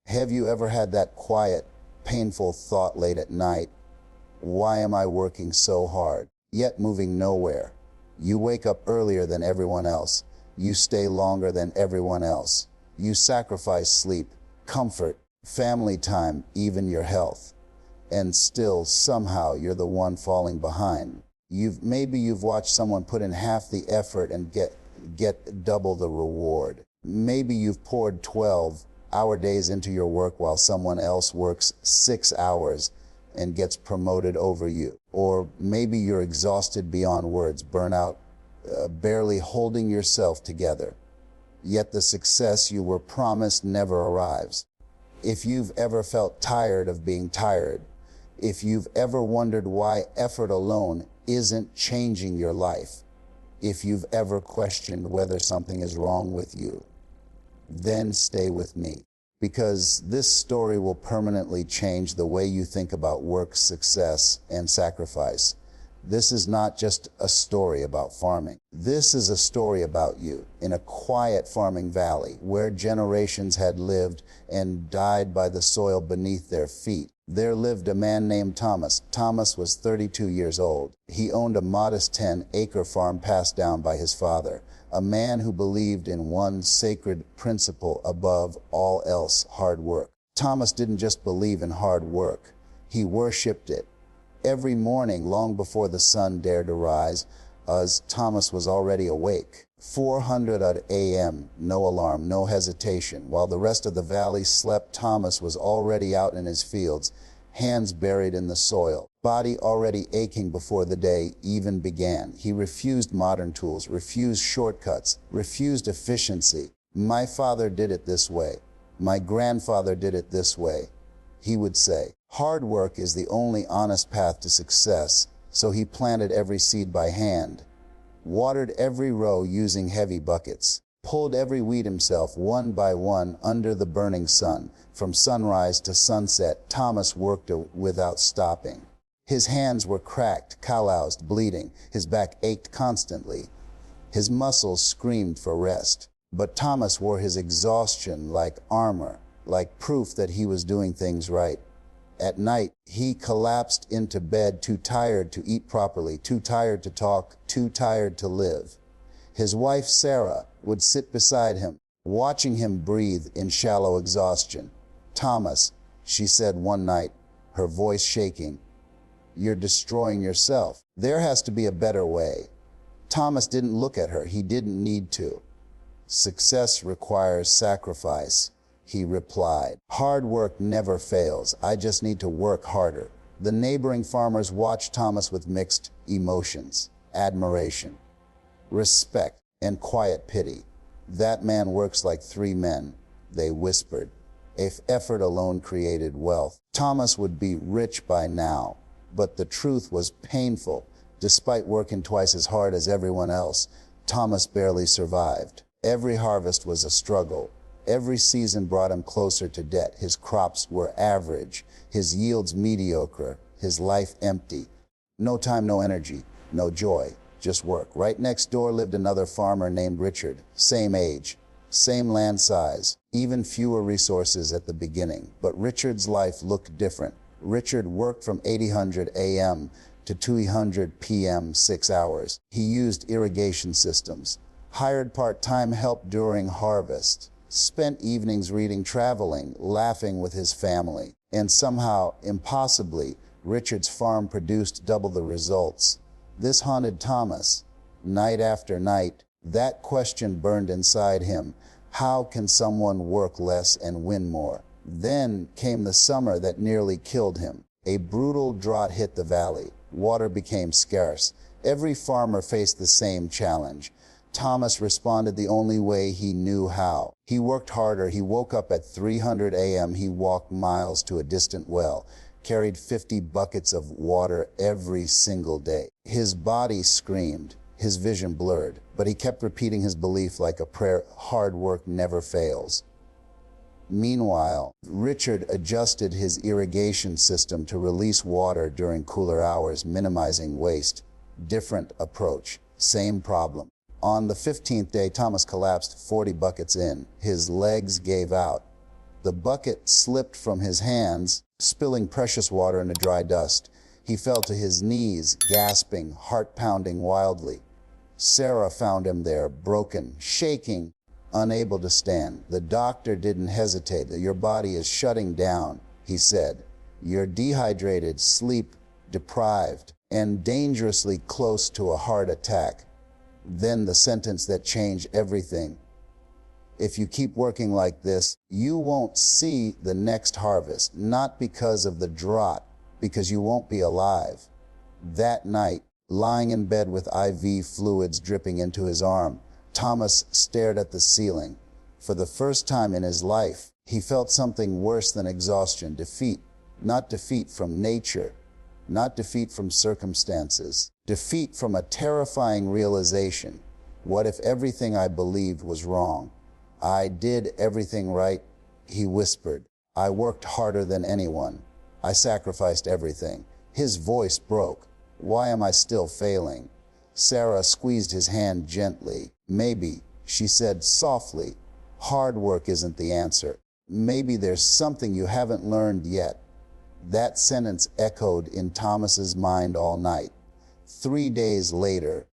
Have you ever had that quiet, painful thought late at night? Why am I working so hard, yet moving nowhere? You wake up earlier than everyone else. You stay longer than everyone else. You sacrifice sleep, comfort, family time, even your health. And still, somehow, you're the one falling behind. Maybe you've watched someone put in half the effort and get double the reward. Maybe you've poured 12-hour days into your work while someone else works 6 hours and gets promoted over you. Or maybe you're exhausted beyond words, burnout, barely holding yourself together. Yet the success you were promised never arrives. If you've ever felt tired of being tired, if you've ever wondered why effort alone isn't changing your life, if you've ever questioned whether something is wrong with you, then stay with me, because this story will permanently change the way you think about work, success, and sacrifice. This is not just a story about farming. This is a story about you in a quiet farming valley where generations had lived and died by the soil beneath their feet. There lived a man named Thomas. Thomas was 32 years old. He owned a modest 10-acre farm passed down by his father, a man who believed in one sacred principle above all else: hard work. Thomas didn't just believe in hard work, he worshipped it. Every morning, long before the sun dared to rise, as Thomas was already awake. 400 a.m., no alarm, no hesitation. While the rest of the valley slept, Thomas was already out in his fields, hands buried in the soil, body already aching before the day even began. He refused modern tools, refused shortcuts, refused efficiency. My father did it this way. My grandfather did it this way, he would say. Hard work is the only honest path to success, so he planted every seed by hand, watered every row using heavy buckets, pulled every weed himself one by one under the burning sun. From sunrise to sunset, Thomas worked without stopping. His hands were cracked, calloused, bleeding. His back ached constantly. His muscles screamed for rest. But Thomas wore his exhaustion like armor, like proof that he was doing things right. At night, he collapsed into bed, too tired to eat properly, too tired to talk, too tired to live. His wife, Sarah, would sit beside him, watching him breathe in shallow exhaustion. "Thomas," she said one night, her voice shaking, "you're destroying yourself. There has to be a better way." Thomas didn't look at her. He didn't need to. "Success requires sacrifice," he replied. "Hard work never fails. I just need to work harder." The neighboring farmers watched Thomas with mixed emotions: admiration, respect, and quiet pity. "That man works like 3 men, they whispered. "If effort alone created wealth, Thomas would be rich by now." But the truth was painful. Despite working twice as hard as everyone else, Thomas barely survived. Every harvest was a struggle. Every season brought him closer to debt. His crops were average, his yields mediocre, his life empty. No time, no energy, no joy, just work. Right next door lived another farmer named Richard. Same age, same land size, even fewer resources at the beginning. But Richard's life looked different. Richard worked from 800 a.m. to 200 p.m., 6 hours. He used irrigation systems, hired part-time help during harvest, spent evenings reading, traveling, laughing with his family. And somehow, impossibly, Richard's farm produced double the results. This haunted Thomas. Night after night, that question burned inside him. How can someone work less and win more? Then came the summer that nearly killed him. A brutal drought hit the valley. Water became scarce. Every farmer faced the same challenge. Thomas responded the only way he knew how. He worked harder. He woke up at 300 a.m. He walked miles to a distant well, carried 50 buckets of water every single day. His body screamed, his vision blurred, but he kept repeating his belief like a prayer: hard work never fails. Meanwhile, Richard adjusted his irrigation system to release water during cooler hours, minimizing waste. Different approach, same problem. On the 15th day, Thomas collapsed 40 buckets in. His legs gave out. The bucket slipped from his hands, spilling precious water into dry dust. He fell to his knees, gasping, heart pounding wildly. Sarah found him there, broken, shaking, unable to stand. The doctor didn't hesitate. "Your body is shutting down," he said. "You're dehydrated, sleep deprived, and dangerously close to a heart attack." Then the sentence that changed everything: "If you keep working like this, you won't see the next harvest, not because of the drought, because you won't be alive." That night, lying in bed with IV fluids dripping into his arm, Thomas stared at the ceiling. For the first time in his life, he felt something worse than exhaustion, defeat. Not defeat from nature, not defeat from circumstances, defeat from a terrifying realization. What if everything I believed was wrong? "I did everything right," he whispered. "I worked harder than anyone. I sacrificed everything." His voice broke. "Why am I still failing?" Sarah squeezed his hand gently. "Maybe," she said softly, "hard work isn't the answer. Maybe there's something you haven't learned yet." That sentence echoed in Thomas's mind all night. 3 days later,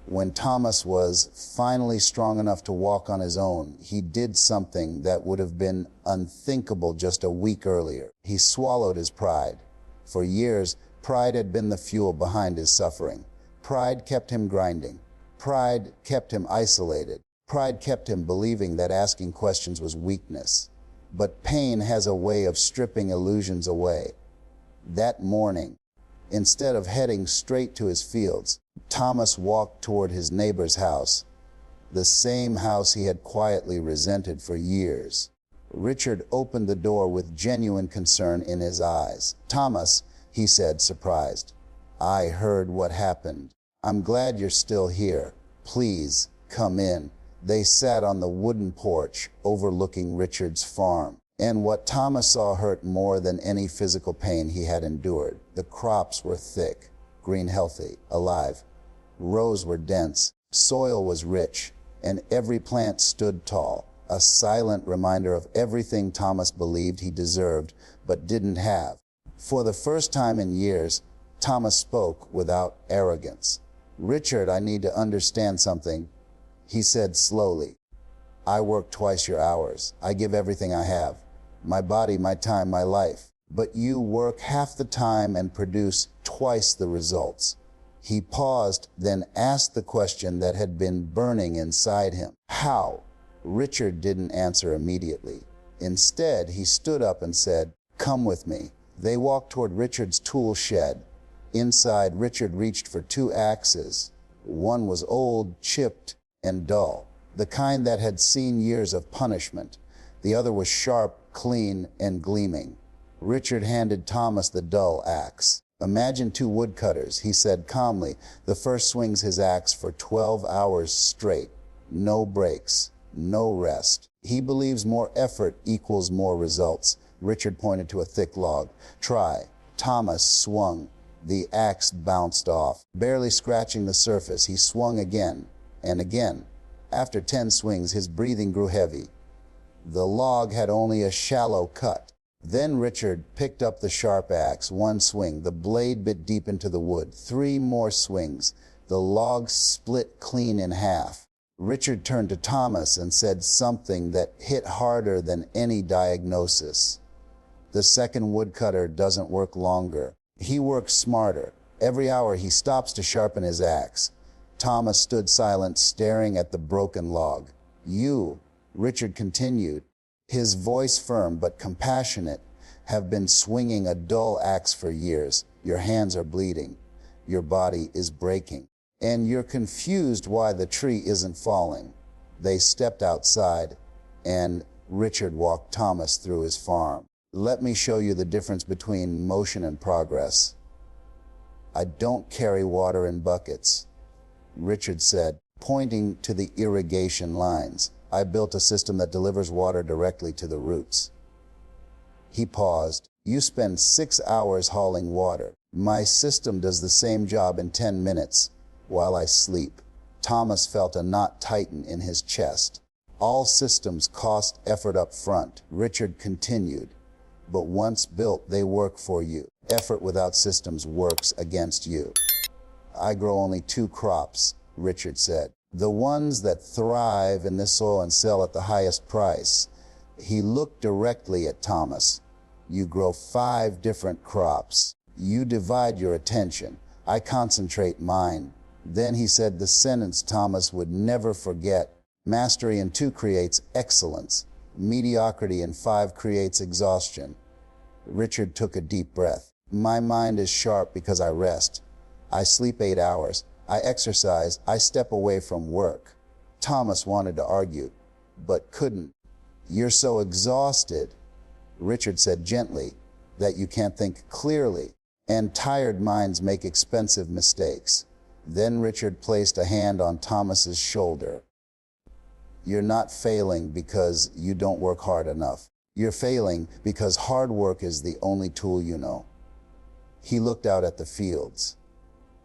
when Thomas was finally strong enough to walk on his own, he did something that would have been unthinkable just a week earlier. He swallowed his pride. For years, pride had been the fuel behind his suffering. Pride kept him grinding. Pride kept him isolated. Pride kept him believing that asking questions was weakness. But pain has a way of stripping illusions away. That morning, instead of heading straight to his fields, Thomas walked toward his neighbor's house, the same house he had quietly resented for years. Richard opened the door with genuine concern in his eyes. "Thomas," he said, surprised, "I heard what happened. I'm glad you're still here. Please, come in." They sat on the wooden porch overlooking Richard's farm. And what Thomas saw hurt more than any physical pain he had endured. The crops were thick, green, healthy, alive. Rows were dense, soil was rich, and every plant stood tall, a silent reminder of everything Thomas believed he deserved but didn't have. For the first time in years, Thomas spoke without arrogance. "Richard, I need to understand something," he said slowly. "I work twice your hours. I give everything I have. My body, my time, my life. But you work half the time and produce twice the results." He paused, then asked the question that had been burning inside him. "How?" Richard didn't answer immediately. Instead, he stood up and said, "Come with me." They walked toward Richard's tool shed. Inside, Richard reached for 2 axes. One was old, chipped, and dull, the kind that had seen years of punishment. The other was sharp, clean, and gleaming. Richard handed Thomas the dull axe. "Imagine 2 woodcutters," he said calmly. "The first swings his axe for 12 hours straight. No breaks, no rest. He believes more effort equals more results." Richard pointed to a thick log. "Try." Thomas swung. The axe bounced off. Barely scratching the surface, he swung again and again. After 10 swings, his breathing grew heavy. The log had only a shallow cut. Then Richard picked up the sharp axe. 1 swing, the blade bit deep into the wood. 3 more swings. The log split clean in half. Richard turned to Thomas and said something that hit harder than any diagnosis. "The second woodcutter doesn't work longer. He works smarter. Every hour he stops to sharpen his axe." Thomas stood silent, staring at the broken log. "You," Richard continued, his voice firm but compassionate, "have been swinging a dull axe for years. Your hands are bleeding. Your body is breaking. And you're confused why the tree isn't falling." They stepped outside, and Richard walked Thomas through his farm. "Let me show you the difference between motion and progress. I don't carry water in buckets," Richard said, pointing to the irrigation lines. "I built a system that delivers water directly to the roots." He paused. "You spend 6 hours hauling water. My system does the same job in 10 minutes while I sleep." Thomas felt a knot tighten in his chest. All systems cost effort up front, Richard continued. But once built, they work for you. Effort without systems works against you. I grow only 2 crops, Richard said. The ones that thrive in this soil and sell at the highest price. He looked directly at Thomas. You grow 5 different crops. You divide your attention. I concentrate mine. Then he said the sentence Thomas would never forget. Mastery in 2 creates excellence. Mediocrity in 5 creates exhaustion. Richard took a deep breath. My mind is sharp because I rest. I sleep 8 hours. I exercise. I step away from work. Thomas wanted to argue, but couldn't. You're so exhausted, Richard said gently, that you can't think clearly. And tired minds make expensive mistakes. Then Richard placed a hand on Thomas's shoulder. You're not failing because you don't work hard enough. You're failing because hard work is the only tool you know. He looked out at the fields.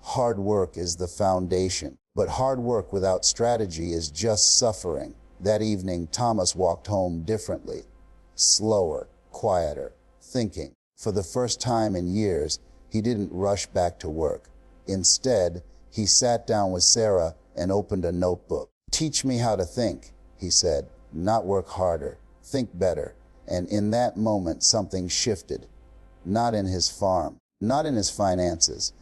Hard work is the foundation, but hard work without strategy is just suffering. That evening, Thomas walked home differently, slower, quieter, thinking. For the first time in years, he didn't rush back to work. Instead, he sat down with Sarah and opened a notebook. Teach me how to think, he said, not work harder, think better. And in that moment, something shifted. Not in his farm, not in his finances,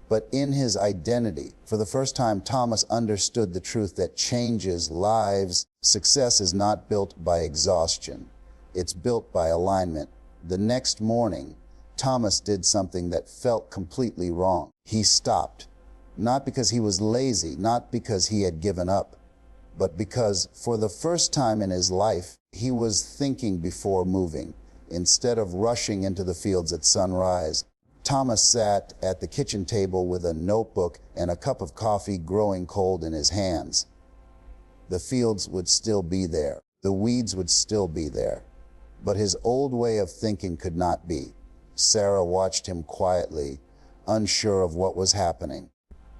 but in his identity. For the first time, Thomas understood the truth that changes lives. Success is not built by exhaustion. It's built by alignment. The next morning, Thomas did something that felt completely wrong. He stopped, not because he was lazy, not because he had given up, but because for the first time in his life, he was thinking before moving. Instead of rushing into the fields at sunrise, Thomas sat at the kitchen table with a notebook and a cup of coffee growing cold in his hands. The fields would still be there. The weeds would still be there. But his old way of thinking could not be. Sarah watched him quietly, unsure of what was happening.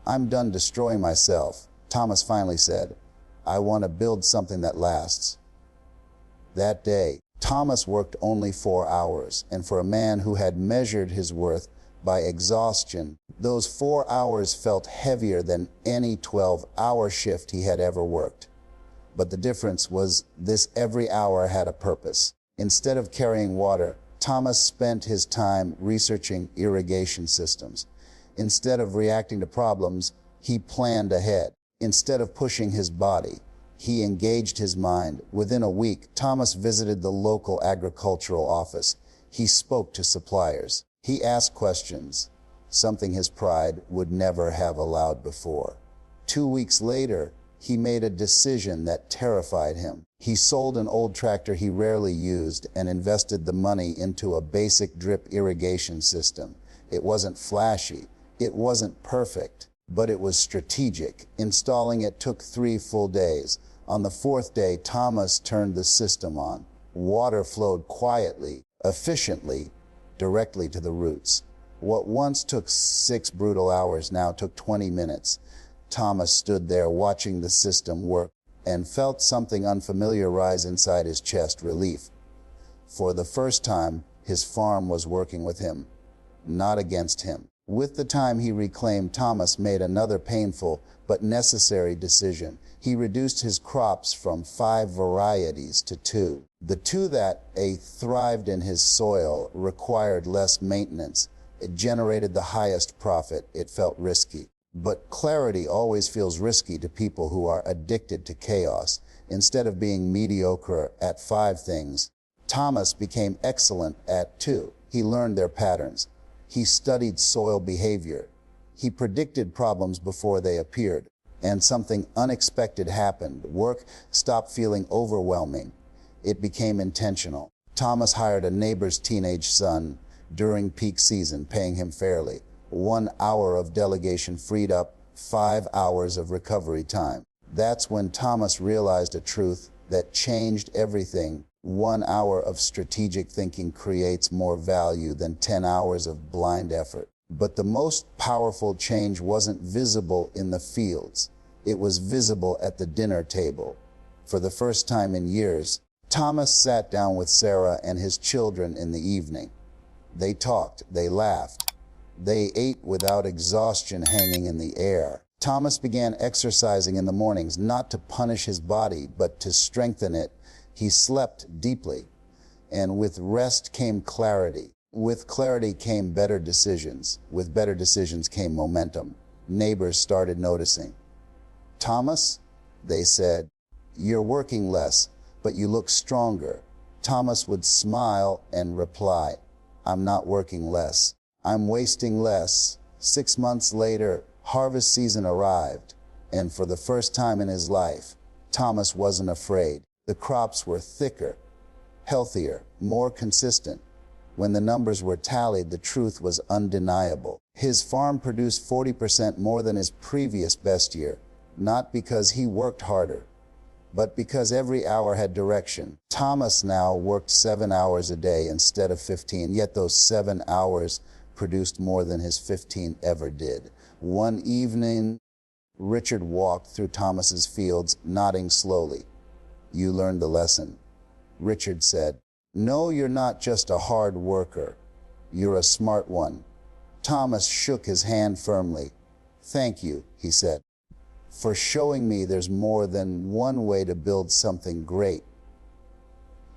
I'm done destroying myself, Thomas finally said. I want to build something that lasts. That day, Thomas worked only 4 hours, and for a man who had measured his worth by exhaustion, those 4 hours felt heavier than any 12-hour shift he had ever worked. But the difference was this: every hour had a purpose. Instead of carrying water, Thomas spent his time researching irrigation systems. Instead of reacting to problems, he planned ahead. Instead of pushing his body, he engaged his mind. Within a week, Thomas visited the local agricultural office. He spoke to suppliers. He asked questions, something his pride would never have allowed before. 2 weeks later, he made a decision that terrified him. He sold an old tractor he rarely used and invested the money into a basic drip irrigation system. It wasn't flashy, it wasn't perfect, but it was strategic. Installing it took 3 full days. On the 4th day, Thomas turned the system on. Water flowed quietly, efficiently, directly to the roots. What once took 6 brutal hours now took 20 minutes. Thomas stood there watching the system work and felt something unfamiliar rise inside his chest: relief. For the first time, his farm was working with him, not against him. With the time he reclaimed, Thomas made another painful but necessary decision. He reduced his crops from 5 varieties to 2. The 2 that thrived in his soil required less maintenance. It generated the highest profit. It felt risky. But clarity always feels risky to people who are addicted to chaos. Instead of being mediocre at 5 things, Thomas became excellent at 2. He learned their patterns. He studied soil behavior. He predicted problems before they appeared. And something unexpected happened. Work stopped feeling overwhelming. It became intentional. Thomas hired a neighbor's teenage son during peak season, paying him fairly. 1 hour of delegation freed up 5 hours of recovery time. That's when Thomas realized a truth that changed everything. 1 hour of strategic thinking creates more value than 10 hours of blind effort. But the most powerful change wasn't visible in the fields. It was visible at the dinner table. For the first time in years, Thomas sat down with Sarah and his children in the evening. They talked, they laughed, they ate without exhaustion hanging in the air. Thomas began exercising in the mornings, not to punish his body, but to strengthen it. He slept deeply, and with rest came clarity. With clarity came better decisions. With better decisions came momentum. Neighbors started noticing. "Thomas," they said, "you're working less, but you look stronger." Thomas would smile and reply, "I'm not working less. I'm wasting less." 6 months later, harvest season arrived, and for the first time in his life, Thomas wasn't afraid. The crops were thicker, healthier, more consistent. When the numbers were tallied, the truth was undeniable. His farm produced 40% more than his previous best year, not because he worked harder, but because every hour had direction. Thomas now worked 7 hours a day instead of 15, yet those 7 hours produced more than his 15 ever did. One evening, Richard walked through Thomas's fields, nodding slowly. "You learned the lesson," Richard said. "No, you're not just a hard worker. You're a smart one." Thomas shook his hand firmly. "Thank you," he said, "for showing me there's more than one way to build something great."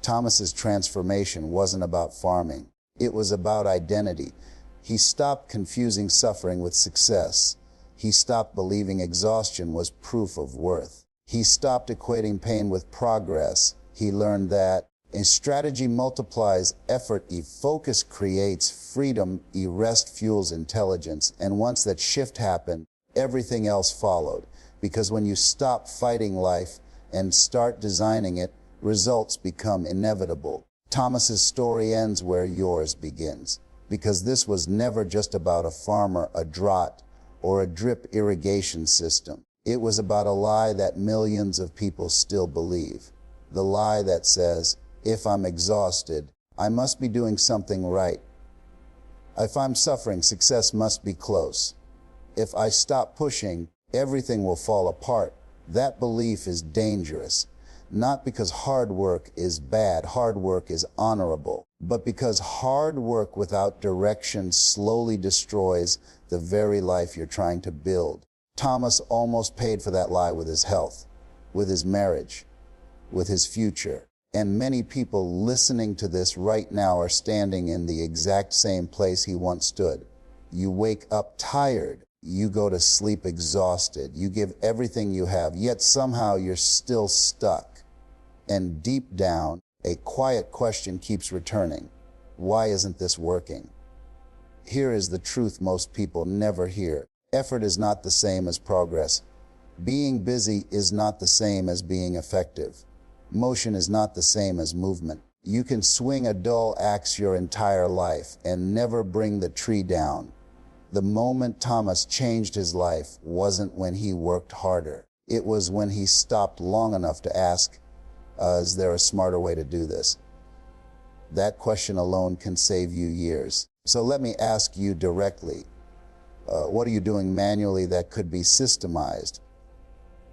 Thomas's transformation wasn't about farming. It was about identity. He stopped confusing suffering with success. He stopped believing exhaustion was proof of worth. He stopped equating pain with progress. He learned that a strategy multiplies effort, focus creates freedom, rest fuels intelligence. And once that shift happened, everything else followed. Because when you stop fighting life and start designing it, results become inevitable. Thomas's story ends where yours begins. Because this was never just about a farmer, a drought, or a drip irrigation system. It was about a lie that millions of people still believe. The lie that says, if I'm exhausted, I must be doing something right. If I'm suffering, success must be close. If I stop pushing, everything will fall apart. That belief is dangerous. Not because hard work is bad, hard work is honorable, but because hard work without direction slowly destroys the very life you're trying to build. Thomas almost paid for that lie with his health, with his marriage, with his future. And many people listening to this right now are standing in the exact same place he once stood. You wake up tired. You go to sleep exhausted. You give everything you have, yet somehow you're still stuck. And deep down, a quiet question keeps returning. Why isn't this working? Here is the truth most people never hear. Effort is not the same as progress. Being busy is not the same as being effective. Motion is not the same as movement. You can swing a dull axe your entire life and never bring the tree down. The moment Thomas changed his life wasn't when he worked harder. It was when he stopped long enough to ask, is there a smarter way to do this? That question alone can save you years. So let me ask you directly, what are you doing manually that could be systemized?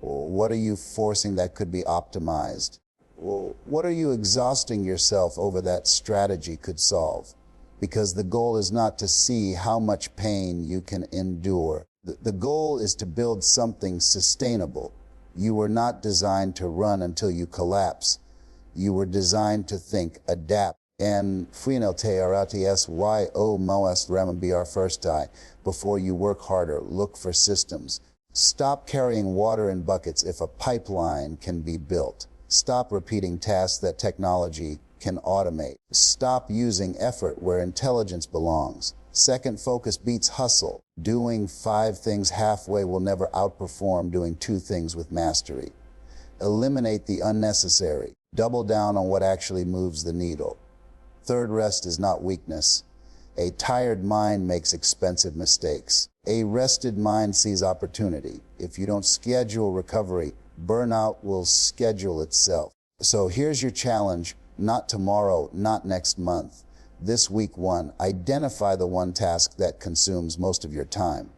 What are you forcing that could be optimized? What are you exhausting yourself over that strategy could solve? Because the goal is not to see how much pain you can endure. The goal is to build something sustainable. You were not designed to run until you collapse. You were designed to think, adapt. And FNLTRATSYO MOS REMBR first die. Before you work harder, look for systems. Stop carrying water in buckets if a pipeline can be built. Stop repeating tasks that technology can automate. Stop using effort where intelligence belongs. Second, focus beats hustle. Doing 5 things halfway will never outperform doing 2 things with mastery. Eliminate the unnecessary. Double down on what actually moves the needle. Third, rest is not weakness. A tired mind makes expensive mistakes. A rested mind sees opportunity. If you don't schedule recovery, burnout will schedule itself. So here's your challenge, not tomorrow, not next month. This week 1, identify the one task that consumes most of your time.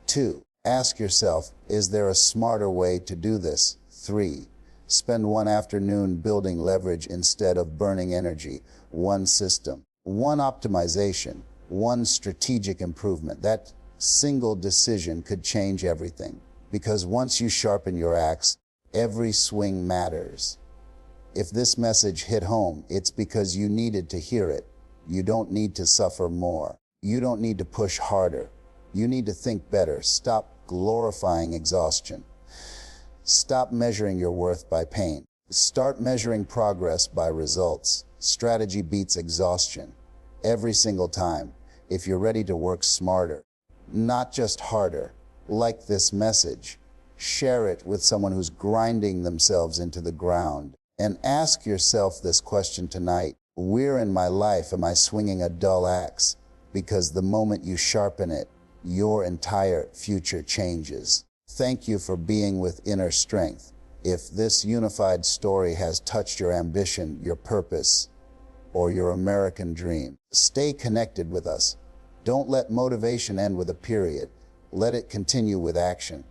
2, ask yourself, is there a smarter way to do this? 3, Spend one afternoon building leverage instead of burning energy. One system, one optimization, one strategic improvement. That single decision could change everything. Because once you sharpen your axe, every swing matters. If this message hit home, it's because you needed to hear it. You don't need to suffer more. You don't need to push harder. You need to think better. Stop glorifying exhaustion. Stop measuring your worth by pain. Start measuring progress by results. Strategy beats exhaustion every single time. If you're ready to work smarter, not just harder, like this message, share it with someone who's grinding themselves into the ground. And ask yourself this question tonight: where in my life am I swinging a dull axe? Because the moment you sharpen it, your entire future changes. Thank you for being with Inner Strength. If this unified story has touched your ambition, your purpose, or your American dream, stay connected with us. Don't let motivation end with a period. Let it continue with action.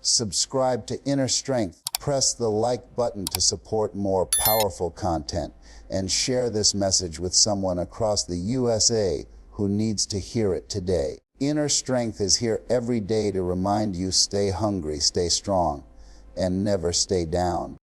Subscribe to Inner Strength. Press the like button to support more powerful content, and share this message with someone across the USA who needs to hear it today. Inner Strength is here every day to remind you: stay hungry, stay strong, and never stay down.